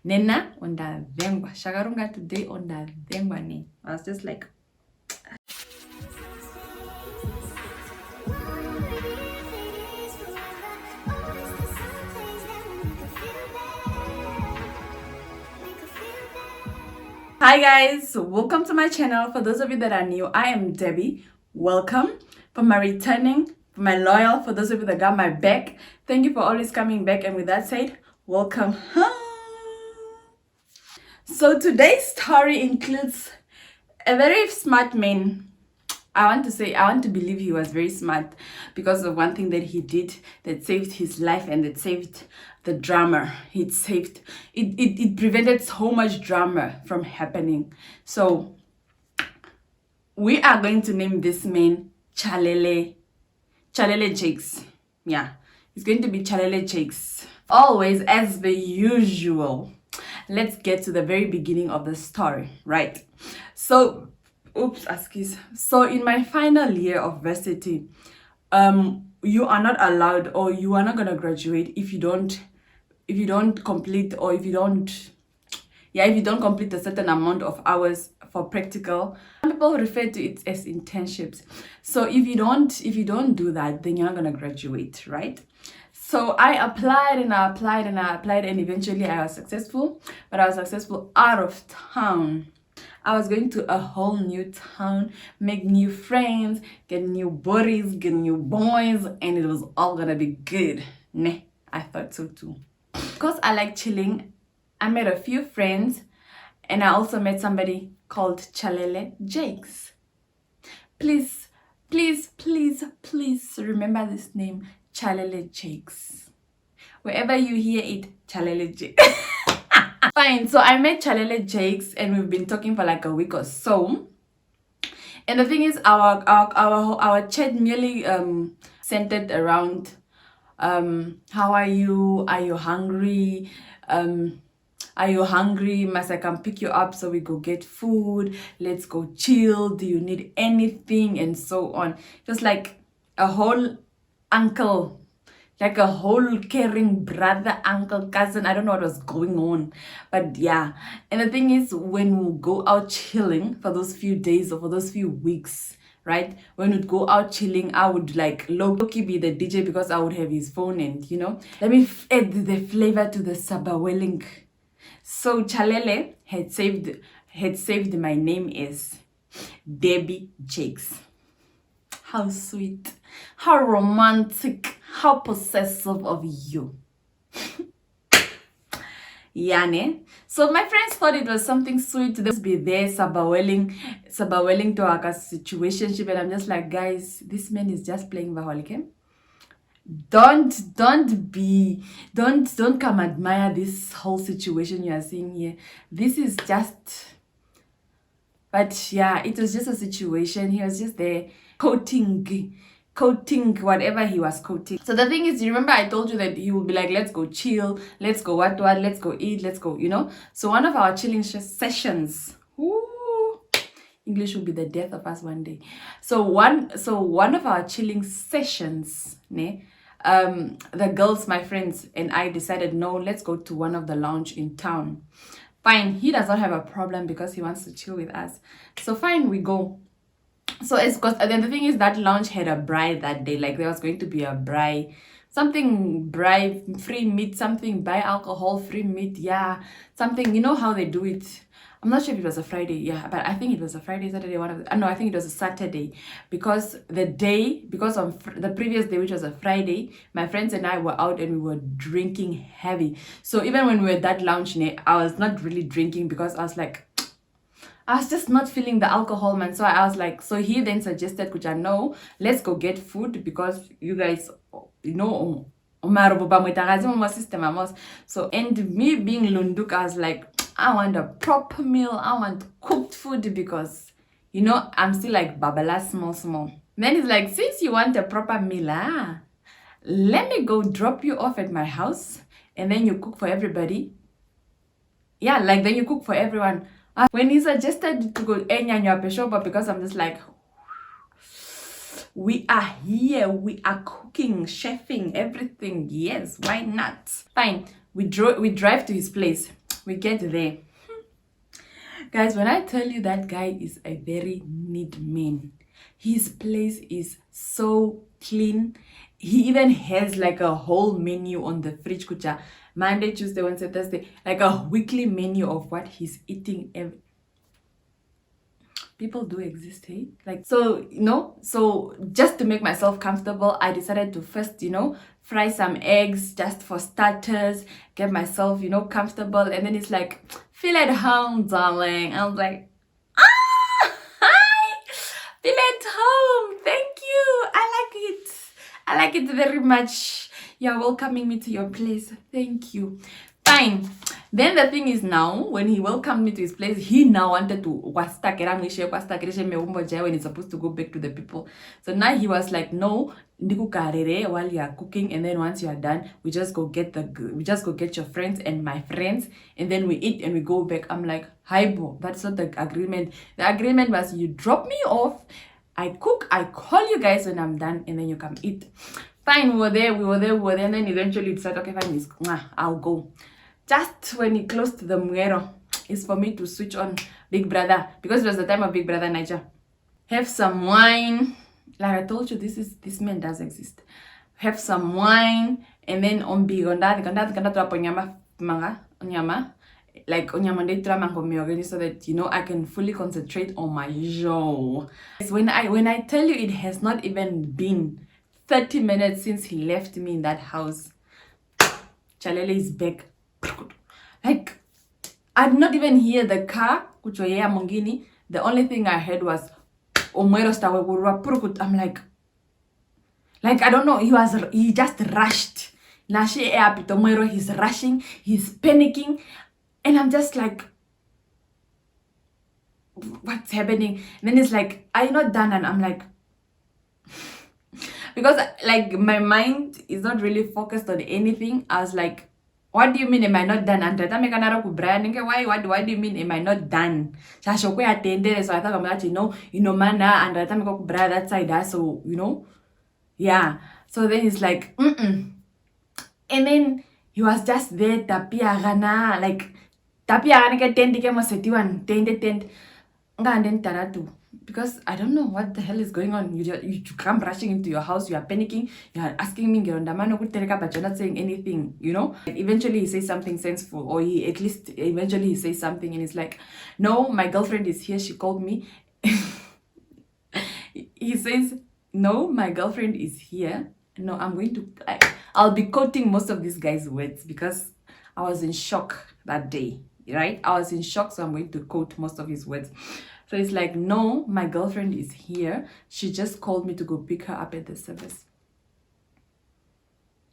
Nena onda vengwa. Shakarunga today onda vengwa ne. I was just like, hi guys, welcome to my channel. For those of you that are new, I am Debbie. Welcome. For my returning, for my loyal, for those of you that got my back, thank you for always coming back. And with that said, welcome home. So today's story includes a very smart man. I want to believe he was very smart because of one thing that he did that saved his life and that saved the drama. It prevented so much drama from happening. So we are going to name this man Chalele Jakes. Yeah, it's going to be Chalele Jakes. Always, as the usual, let's get to the very beginning of the story, right? So So in my final year of varsity, you are not allowed, or you are not gonna graduate if you don't complete, or if you don't complete a certain amount of hours for practical. Some people refer to it as internships. So if you don't do that, then you're not gonna graduate, right? So I applied and eventually I was successful, but I was successful out of town. I was going to a whole new town, make new friends, get new buddies, get new boys, and it was all gonna be good. Nah, I thought so too. Because I like chilling, I made a few friends, and I also met somebody called Chalele Jakes. Please remember this name, Chalele Jakes. Wherever you hear it, Chalele Jakes. Fine, so I met Chalele Jakes and we've been talking for like a week or so. And the thing is, our chat merely centered around how are you? Are you hungry? Are you hungry? Must I come pick you up so we go get food? Let's go chill. Do you need anything? And so on. Just like a whole uncle, like a whole caring brother, uncle, cousin. I don't know what was going on, but yeah. And the thing is, when we go out chilling for those few days or for those few weeks, right? When we'd go out chilling, I would like low-key be the DJ because I would have his phone and, let me add the flavor to the sabawelling. So Chalele had saved my name as Debby Jakes. How sweet, how romantic, how possessive of you. Yane. So my friends thought it was something sweet to just be there, sabawelling to our situationship, and I'm just like, guys, this man is just playing Vaholike. Don't come admire this whole situation you are seeing here. This is just, but yeah, it was just a situation. He was just there coating whatever he was coating. So the thing is, you remember I told you that he would be like, let's go chill, let's go what, let's go eat, let's go, So one of our chilling sessions, English will be the death of us one day. So one of our chilling sessions, the girls, my friends, and I decided, no, let's go to one of the lounge in town. Fine, he does not have a problem because he wants to chill with us. So fine, we go. So it's because then the thing is that lounge had a braai that day. Like there was going to be a braai, free meat, something, buy alcohol, free meat, yeah, something. You know how they do it. I'm not sure if it was a Friday, yeah, but I think it was a Friday, Saturday, I think it was a Saturday, because on the previous day, which was a Friday, my friends and I were out and we were drinking heavy. So even when we were at that lounge, I was not really drinking because I was just not feeling the alcohol, man. So I was like, so he then suggested, Kucha, no, let's go get food because you guys, so, and me being Lunduk, I was like, I want a proper meal. I want cooked food because, I'm still like babala small. Then he's like, since you want a proper meal, let me go drop you off at my house and then you cook for everybody. Yeah, like then you cook for everyone. When he suggested to go because I'm just like, we are here, we are cooking, chefing, everything. Yes, why not? Fine. We drive to his place. We get there. Guys, when I tell you that guy is a very neat man, his place is so clean. He even has like a whole menu on the fridge, kucha. Monday, Tuesday, Wednesday, Thursday, like a weekly menu of what he's eating every. People do exist, hey? Like, so, so just to make myself comfortable, I decided to first, fry some eggs just for starters, get myself, comfortable. And then it's like, feel at home, darling. I was like, hi, feel at home. Thank you. I like it. I like it very much. You're welcoming me to your place. Thank you. Fine. Then the thing is, now when he welcomed me to his place, he now wanted to when he's supposed to go back to the people. So now he was like, no, while you are cooking, and then once you are done, we just go get your friends and my friends, and then we eat and we go back. I'm like, hi bro, that's not the agreement. The agreement was you drop me off, I cook, I call you guys when I'm done, and then you come eat. Fine, we were there, and then eventually it said, okay, fine, I'll go. Just when he closed the muero, is for me to switch on Big Brother, because it was the time of Big Brother Niger. Have some wine. Like I told you, this man does exist. Have some wine, and then on Big Onda, like so that I can fully concentrate on my show. When I tell you, it has not even been 30 minutes since he left me in that house. Chalele is back. Like, I did not even hear the car. The only thing I heard was I'm like, I don't know. He just rushed. He's rushing. He's panicking, and I'm just like, what's happening? And then it's like, are you not done? And I'm like, because like my mind is not really focused on anything. I was like, what do you mean am I not done? And why do you mean am I not done? So I thought I'm like, man, and that side, so yeah. So then it's like, and then he was just there, tapia gana, like tapia gana get tent and then taratu. Because I don't know what the hell is going on. You come rushing into your house, you are panicking, you are asking me, but you're not saying anything, Like eventually he says something sensible, or eventually he says something, and it's like, no, my girlfriend is here, she called me. He says, no, my girlfriend is here. No, I'll be quoting most of these guys' words because I was in shock that day, right? I was in shock, so I'm going to quote most of his words. So it's like, no, my girlfriend is here. She just called me to go pick her up at the service.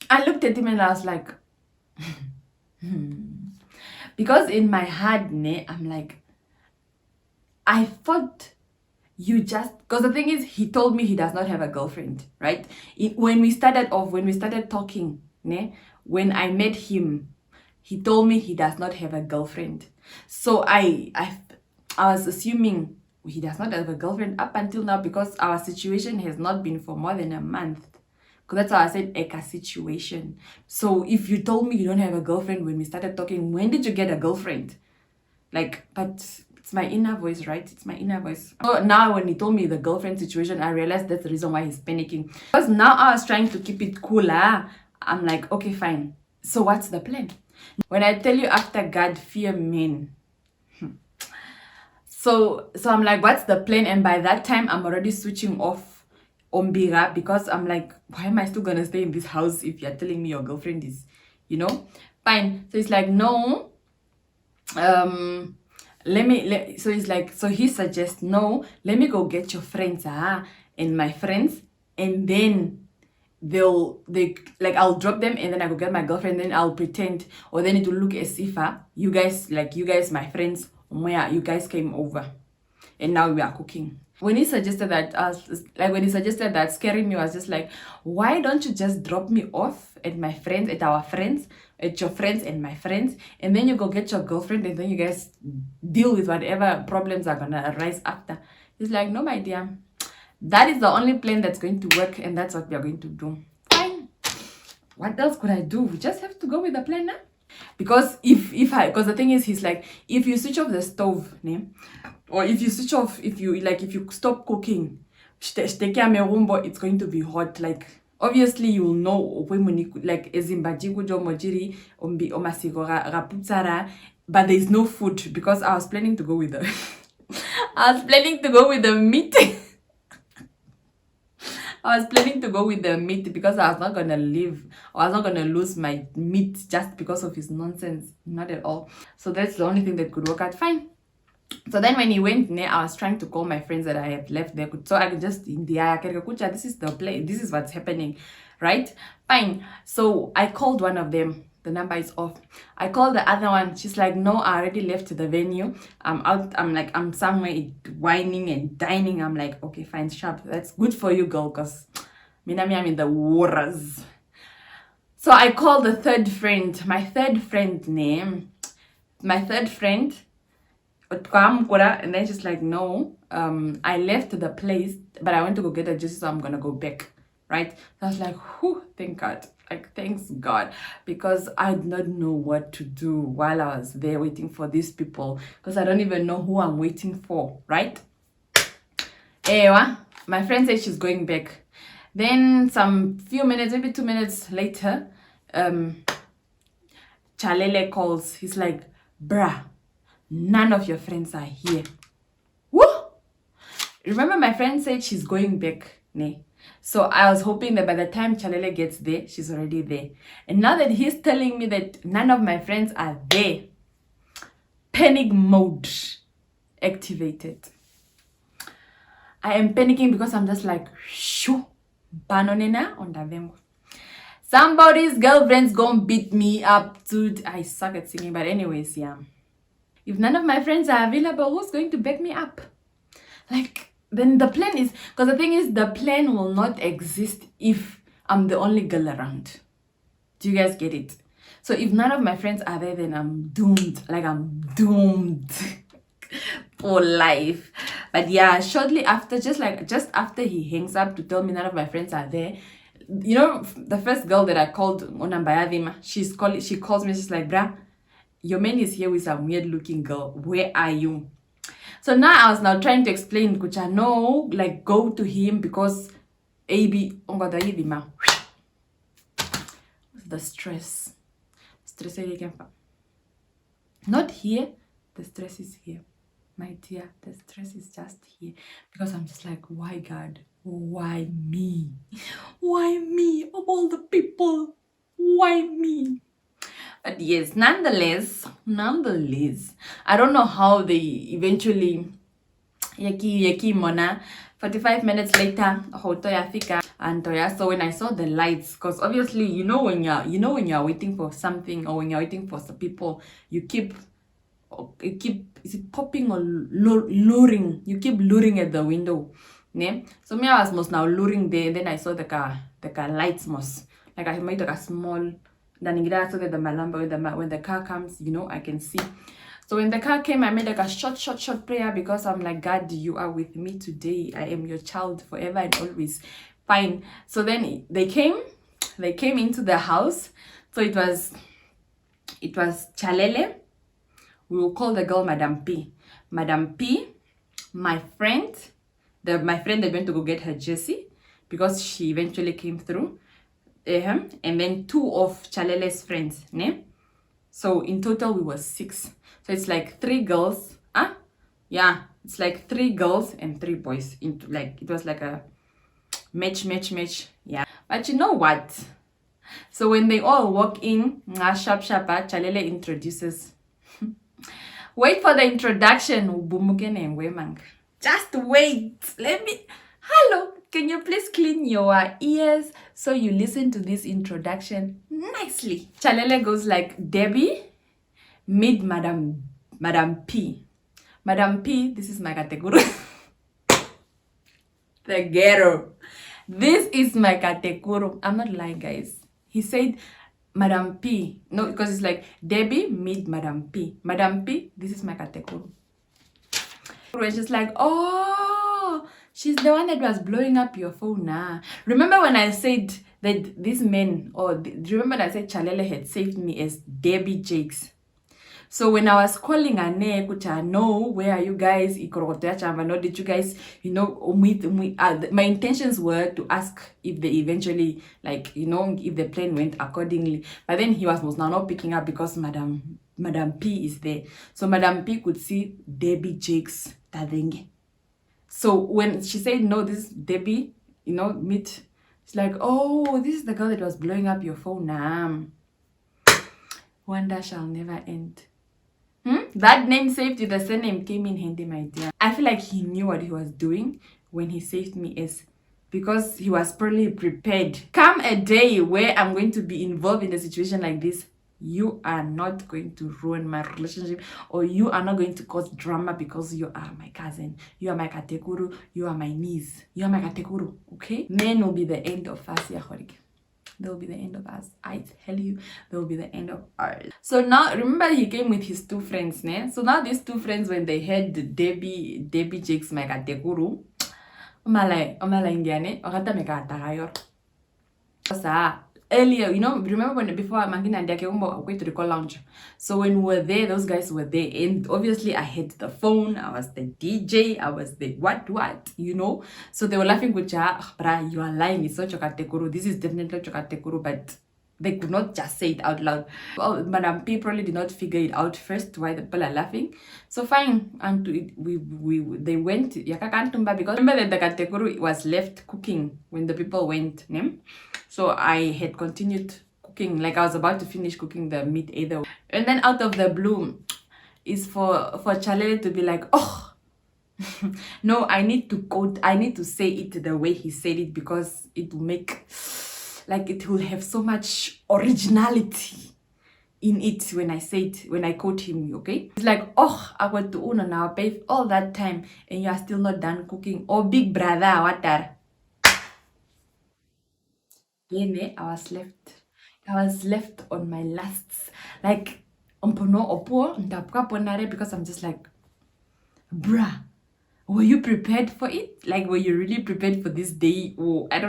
I looked at him and I was like, because in my heart, I'm like, I thought you just, because the thing is, he told me he does not have a girlfriend, right? When we started talking, when I met him, he told me he does not have a girlfriend. So I was assuming he does not have a girlfriend up until now, because our situation has not been for more than a month. Because that's how I said Eka situation. So if you told me you don't have a girlfriend when we started talking, when did you get a girlfriend? Like, but it's my inner voice, right? It's my inner voice. So now when he told me the girlfriend situation, I realized that's the reason why he's panicking. Because now I was trying to keep it cooler. I'm like, okay, fine. So what's the plan? When I tell you after God, fear men. So I'm like, what's the plan? And by that time, I'm already switching off Ombira, because I'm like, why am I still gonna stay in this house if you're telling me your girlfriend is, fine. So it's like, no, so he's like, so he suggests, no, let me go get your friends, and my friends, and then I'll drop them, and then I go get my girlfriend, then I'll pretend, or then it will look as if you guys, my friends, you guys came over and now we are cooking. When he suggested that, scaring me was just like, why don't you just drop me off at your friends and my friends, and then you go get your girlfriend, and then you guys deal with whatever problems are gonna arise after. He's like, no, my dear, that is the only plan that's going to work, and that's what we are going to do. Fine. What else could I do? We just have to go with the plan now. Because because the thing is, he's like, if you switch off the stove, ne? Or if you switch off, if you stop cooking, it's going to be hot. Like, obviously you'll know, like, but there's no food because I was planning to go with the I was planning to go with the meat. I was planning to go with the meat because I was not gonna I was not gonna lose my meat just because of his nonsense. Not at all. So that's the only thing that could work out fine. So then when he went there, I was trying to call my friends that I had left there. So I could just in the this is the play, this is what's happening, right? Fine. So I called one of them. The number is off. I called the other one. She's like, no, I already left the venue. I'm out. I'm somewhere whining and dining. I'm like, okay, fine, sharp. That's good for you, girl, because Minami, I'm in the waters. So I called the third friend. My third friend, and then she's like, no, I left the place, but I went to go get a juice, so I'm gonna go back, right? So I was like, whew, thank God. Like, thanks God, because I did not know what to do while I was there waiting for these people, because I don't even know who I'm waiting for, right? Anyway, my friend said she's going back. Then some few minutes, maybe 2 minutes later, Chalele calls. He's like, bruh, none of your friends are here. Woo! Remember my friend said she's going back, ne? So I was hoping that by the time Chalele gets there, she's already there. And now that he's telling me that none of my friends are there, panic mode activated. I am panicking because I'm just like, shoo, banonena on the somebody's girlfriend's gonna beat me up, dude. I suck at singing, but anyways, yeah. If none of my friends are available, who's going to back me up? Like, then the plan is, because the thing is, the plan will not exist if I'm the only girl around. Do you guys get it? So if none of my friends are there, then I'm doomed. Like, I'm doomed for life. But yeah, shortly after, just after he hangs up to tell me none of my friends are there, you know, the first girl that I called Onambayadima, she calls me, she's like, bruh, your man is here with some weird looking girl. Where are you? So now I was now trying to explain, Kucha, no, like, go to him because AB the stress. Stress not here, the stress is here. My dear, the stress is just here. Because I'm just like, why God? Why me? Why me? Of all the people, why me? But yes, nonetheless, I don't know how they eventually yaki mona 45 minutes later hoto yafika and so when I saw the lights, because obviously when you're waiting for something or when you're waiting for some people, you keep is it popping or luring? You keep luring at the window, ne? So me, I was most now luring there. Then I saw the car lights most, like I made like a small. Then so that the malamba when the car comes, I can see. So when the car came, I made like a short prayer because I'm like, God, you are with me today. I am your child forever and always. Fine. So then they came into the house. So it was Chalele. We will call the girl Madam P. Madam P, my friend that went to go get her jersey because she eventually came through. And then 2 of Chalele's friends, ne? So in total we were 6. So it's like 3 girls. Yeah, it's like 3 girls and 3 boys. Into like it was like a match. Yeah. But you know what? So when they all walk in, Chalele introduces. Wait for the introduction. Just wait. Hello. Can you please clean your ears so you listen to this introduction nicely? Chalele goes like, Debby, meet Madam P. Madam P, this is my kateguru. The ghetto. This is my kateguru. I'm not lying, guys. He said, Madam P. No, because it's like, Debby, meet Madam P. Madam P, this is my kateguru. And she's like, oh, She's the one that was blowing up your phone now. Remember when I said that these men, do you remember that I said Chalele had saved me as Debby Jakes? So when I was calling her name, no, where are you guys? No, did you guys, my intentions were to ask if they eventually, if the plan went accordingly. But then he was now not picking up because Madam P is there. So Madam P could see Debby Jakes Tadenge. So when she said, no, this is Debby, meet, it's like, oh, this is the girl that was blowing up your phone. Wonder shall never end. That name saved you, the surname came in handy, my dear. I feel like he knew what he was doing when he saved me because he was probably prepared. Come a day where I'm going to be involved in a situation like this, you are not going to ruin my relationship, or you are not going to cause drama because you are my cousin, you are my katekuru, you are my niece, you are my katekuru, okay? Men will be the end of us, Yahorik. They will be the end of us. I tell you, they will be the end of ours. So now, remember he came with his two friends, ne? So now these two friends, when they heard Debby Jakes my katekuru, Omala Indiane, Orata meka tagayor. Earlier, remember before Mangina and Diakeumbo went to the call lounge. So when we were there, those guys were there. And obviously I had the phone, I was the DJ, I was the what, So they were laughing with bra, you are lying, it's not Chokatekuru. This is definitely Chokatekuru, but they could not just say it out loud. Well, Madam P probably did not figure it out first why the people are laughing. So fine, and they went Yakakantumba because remember that the Katekuru was left cooking when the people went. So I had continued cooking, like I was about to finish cooking the meat either. And then out of the blue is for Chalele to be like, oh, no, I need to say it the way he said it because it will make, it will have so much originality in it when I quote him, okay? It's like, oh, I went to Uno now, pay all that time and you are still not done cooking. Oh, big brother, what are? Then I was left on my lasts, like because I'm just like, bruh, were you prepared for it? Like, were you really prepared for this day? Or I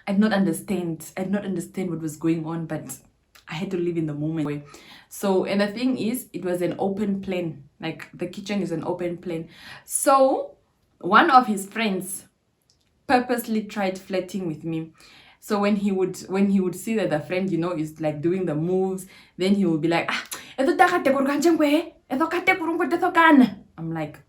did not understand what was going on, but I had to live in the moment. So, and the thing is, it was an open plan. Like, the kitchen is an open plan. So one of his friends purposely tried flirting with me. So when he would see that the friend, is like doing the moves, then he would be like, I'm like,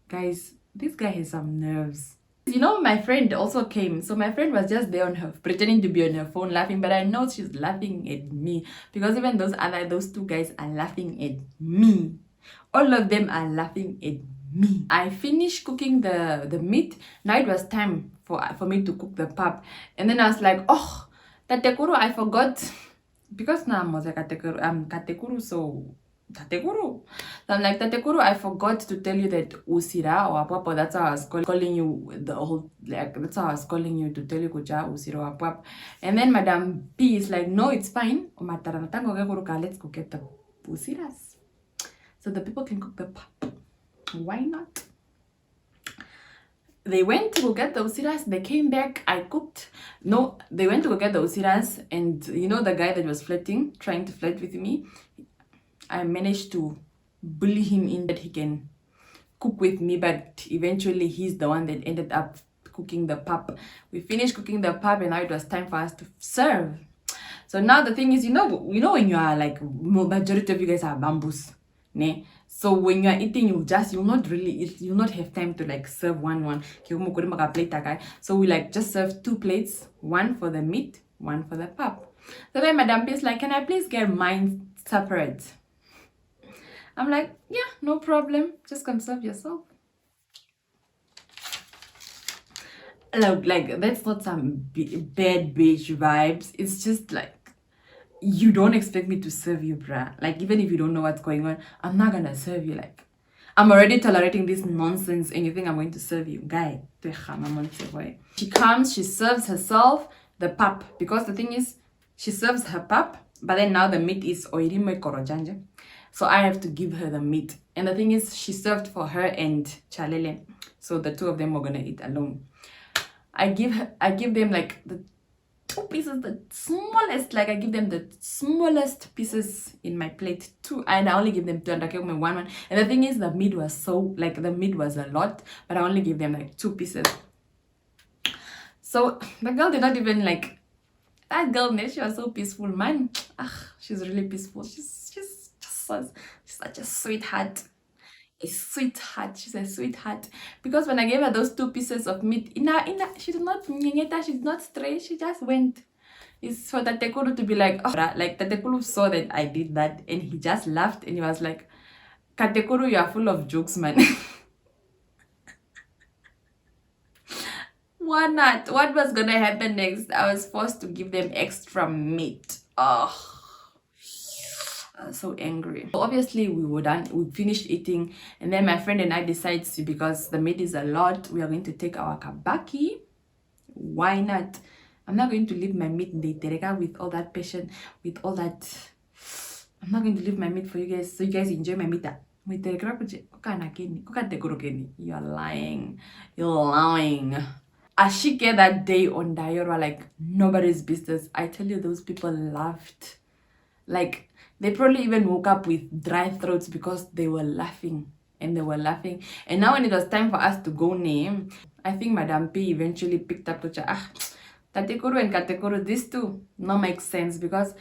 guys, this guy has some nerves. My friend also came. So my friend was just there pretending to be on her phone laughing, but I know she's laughing at me because even those two guys are laughing at me. All of them are laughing at me. I finished cooking the meat. Now it was time for me to cook the pap. And then I was like, oh, Tatekuru, I forgot. Because now I'm Katekuru, so Tatekuru. So I'm like, Tatekuru, I forgot to tell you that Usira or Apapa, that's how I was calling you that's how I was calling you to tell you Kuja, Usira or Apap. And then Madam P is like, no, it's fine. Let's go get the Usiras. So the people can cook the pap. Why not? They went to go get the usiras. They came back. I cooked. No, they went to go get the usiras. And the guy that was trying to flirt with me, I managed to bully him in that he can cook with me. But eventually, he's the one that ended up cooking the pap. We finished cooking the pap and now it was time for us to serve. So now the thing is, when you are like, majority of you guys are bamboos. Ne? So when you are eating, you'll not have time to like serve one. So we just serve 2 plates, one for the meat, one for the pap. So then Madam P is like, can I please get mine separate? I'm like, yeah, no problem. Just come serve yourself. Like that's not some bad bitch vibes. It's just like, you don't expect me to serve you, bruh. Like, even if you don't know what's going on, I'm not gonna serve you. Like, I'm already tolerating this nonsense and you think I'm going to serve you. Guy. She comes, she serves herself the pap. Because the thing is, she serves her pap, but then now the meat is oirimo korojanje. So I have to give her the meat. And the thing is, she served for her and Chalele. So the two of them were gonna eat alone. I give them like the 2 pieces, the smallest, like I give them the smallest pieces in my plate, 2, and I only give them 2, and I give them one. And the thing is, the meat was so, like, the meat was a lot, but I only give them like 2 pieces. So the girl did not even like, that girl, she was so peaceful, man. She's really peaceful. She's such a sweetheart. A sweetheart. She's a sweetheart. Because when I gave her those 2 pieces of meat, she did not she did not stray, she just went. It's for Tatekuru to be like, oh, like Tatekuru saw that I did that and he just laughed and he was like, Katekuru, you are full of jokes, man. Why not? What was gonna happen next? I was forced to give them extra meat. Oh, I was so angry. So obviously we finished eating, and then my friend and I decided to, because the meat is a lot, we are going to take our kabaki. Why not? I'm not going to leave my meat in the tereka with all that passion, with all that. I'm not going to leave my meat for you guys, so you guys enjoy my meat. You're lying. You're lying. Ashike that day on Diora, like nobody's business. I tell you, those people laughed. Like, they probably even woke up with dry throats because they were laughing. And they were laughing. And now when it was time for us to go name, I think Madam P eventually picked up Tatekuru and Katekuru, these two not make sense, because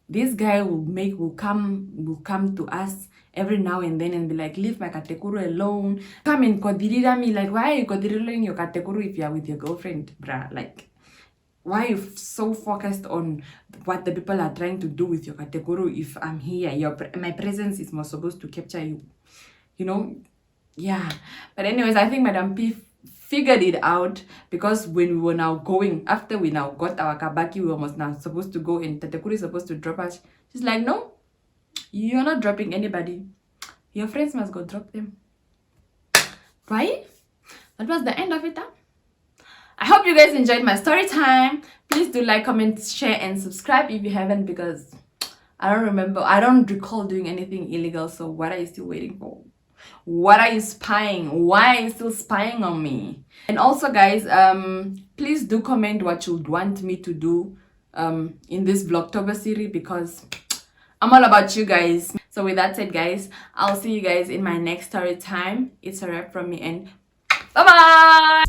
this guy will come to us every now and then and be like, leave my Katekuru alone. Come and kodirira me, like, why are you kodiriring your Katekuru if you are with your girlfriend, bruh? Like, why are you so focused on what the people are trying to do with your Katekuru if I'm here? My presence is more supposed to capture you, you know? Yeah. But anyways, I think Madam P figured it out, because when we were now going, after we now got our kabaki, we were now supposed to go and Tatekuru is supposed to drop us. She's like, no, you're not dropping anybody. Your friends must go drop them. Right? That was the end of it. I hope you guys enjoyed my story time. Please do like, comment, share, and subscribe if you haven't, because I don't recall doing anything illegal. So what are you still waiting for? What are you spying? Why are you still spying on me? And also, guys, please do comment what you would want me to do in this Vlogtober series, because I'm all about you guys. So with that said, guys, I'll see you guys in my next story time. It's a wrap from me, and bye bye.